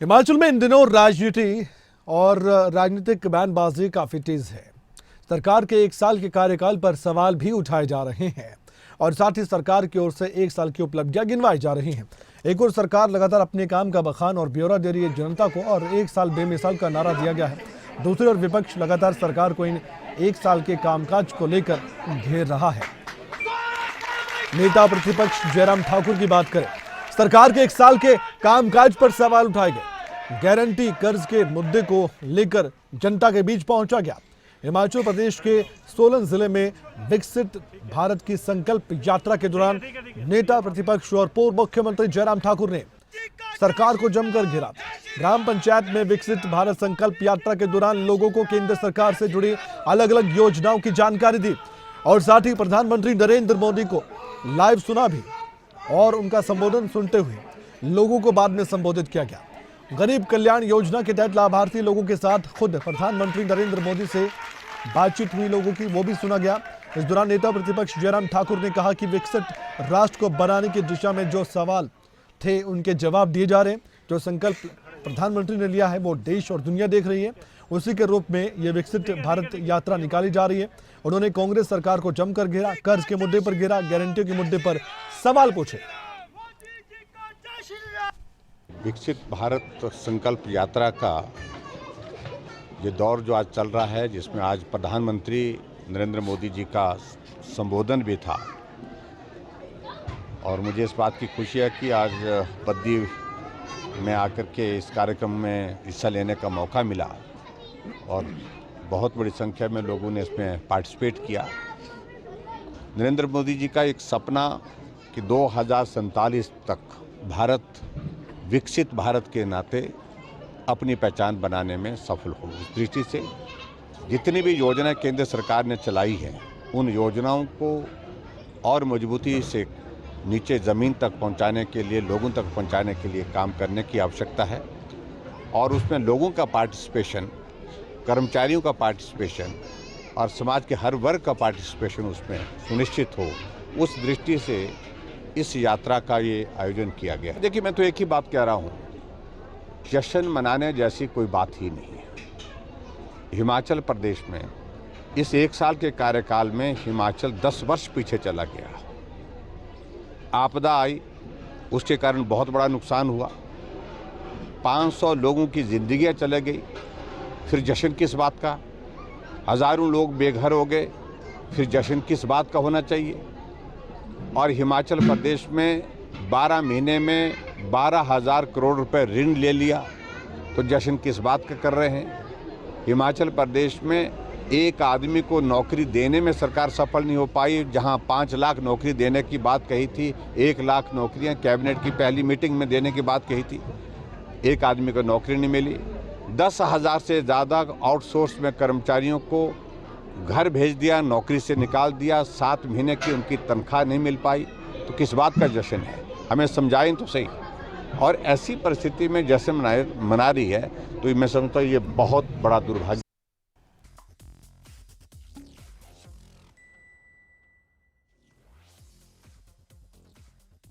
हिमाचल में इन दिनों राजनीति और राजनीतिक बयानबाजी काफी तेज है। सरकार के 1 साल के कार्यकाल पर सवाल भी उठाए जा रहे हैं और साथ ही सरकार की ओर से 1 साल की उपलब्धियां गिनवाई जा रही हैं। एक और सरकार लगातार अपने काम का बखान और ब्यौरा दे रही है जनता को और 1 साल बेमिसाल का नारा दिया गया है। दूसरी ओर विपक्ष लगातार सरकार को इन 1 साल के कामकाज को लेकर घेर रहा है। नेता प्रतिपक्ष जयराम ठाकुर की बात करें, सरकार के 1 साल के कामकाज पर सवाल उठाए गए। गारंटी कर्ज के मुद्दे को लेकर जनता के बीच पहुंचा गया। हिमाचल प्रदेश के सोलन जिले में विकसित भारत की संकल्प यात्रा के दौरान नेता प्रतिपक्ष और पूर्व मुख्यमंत्री जयराम ठाकुर ने सरकार को जमकर घेरा। ग्राम पंचायत में विकसित भारत संकल्प यात्रा के दौरान लोगों को केंद्र सरकार से जुड़ी अलग अलग योजनाओं की जानकारी दी और साथ ही प्रधानमंत्री नरेंद्र मोदी को लाइव सुना भी और उनका संबोधन सुनते हुए लोगों को बाद में संबोधित किया गया। गरीब कल्याण योजना के तहत लाभार्थी लोगों के साथ खुद प्रधानमंत्री नरेंद्र मोदी से बातचीत हुई लोगों की, वो भी सुना गया। इस दौरान नेता प्रतिपक्ष जयराम ठाकुर ने कहा कि विकसित राष्ट्र को बनाने की दिशा में जो सवाल थे उनके जवाब दिए जा रहे हैं। जो संकल्प प्रधानमंत्री ने लिया है वो देश और दुनिया देख रही है। उसी के रूप में ये विकसित भारत यात्रा निकाली जा रही है। उन्होंने कांग्रेस सरकार को जमकर घेरा, कर्ज के मुद्दे पर घेरा, गारंटियों के मुद्दे पर सवाल पूछे। विकसित भारत संकल्प यात्रा का ये दौर जो आज चल रहा है, जिसमें आज प्रधानमंत्री नरेंद्र मोदी जी का संबोधन भी था और मुझे इस बात की खुशी है कि आज बद्दी में आकर के इस कार्यक्रम में हिस्सा लेने का मौका मिला और बहुत बड़ी संख्या में लोगों ने इसमें पार्टिसिपेट किया। नरेंद्र मोदी जी का एक सपना कि 2047 तक भारत विकसित भारत के नाते अपनी पहचान बनाने में सफल हो। इस दृष्टि से जितनी भी योजनाएं केंद्र सरकार ने चलाई हैं, उन योजनाओं को और मजबूती से नीचे ज़मीन तक पहुंचाने के लिए, लोगों तक पहुंचाने के लिए काम करने की आवश्यकता है और उसमें लोगों का पार्टिसिपेशन, कर्मचारियों का पार्टिसिपेशन और समाज के हर वर्ग का पार्टिसिपेशन उसमें सुनिश्चित हो। उस दृष्टि से इस यात्रा का ये आयोजन किया गया। देखिए, मैं तो एक ही बात कह रहा हूँ, जश्न मनाने जैसी कोई बात ही नहीं है। हिमाचल प्रदेश में इस 1 साल के कार्यकाल में हिमाचल 10 वर्ष पीछे चला गया। आपदा आई, उसके कारण बहुत बड़ा नुकसान हुआ। 500 लोगों की जिंदगियां चले गई, फिर जश्न किस बात का? हज़ारों लोग बेघर हो गए, फिर जश्न किस बात का होना चाहिए? और हिमाचल प्रदेश में 12 महीने में 12,000 करोड़ रुपए ऋण ले लिया, तो जश्न किस बात का कर रहे हैं? हिमाचल प्रदेश में एक आदमी को नौकरी देने में सरकार सफल नहीं हो पाई। जहां 5 लाख नौकरी देने की बात कही थी, 1 लाख नौकरियां कैबिनेट की पहली मीटिंग में देने की बात कही थी, एक आदमी को नौकरी नहीं मिली। 10,000 से ज़्यादा आउटसोर्स में कर्मचारियों को घर भेज दिया, नौकरी से निकाल दिया, 7 महीने की उनकी तनख्वाह नहीं मिल पाई, तो किस बात का जश्न है? हमें समझाएं तो सही। और ऐसी परिस्थिति में जश्न मना रही है, तो मैं समझता हूँ ये बहुत बड़ा दुर्भाग्य।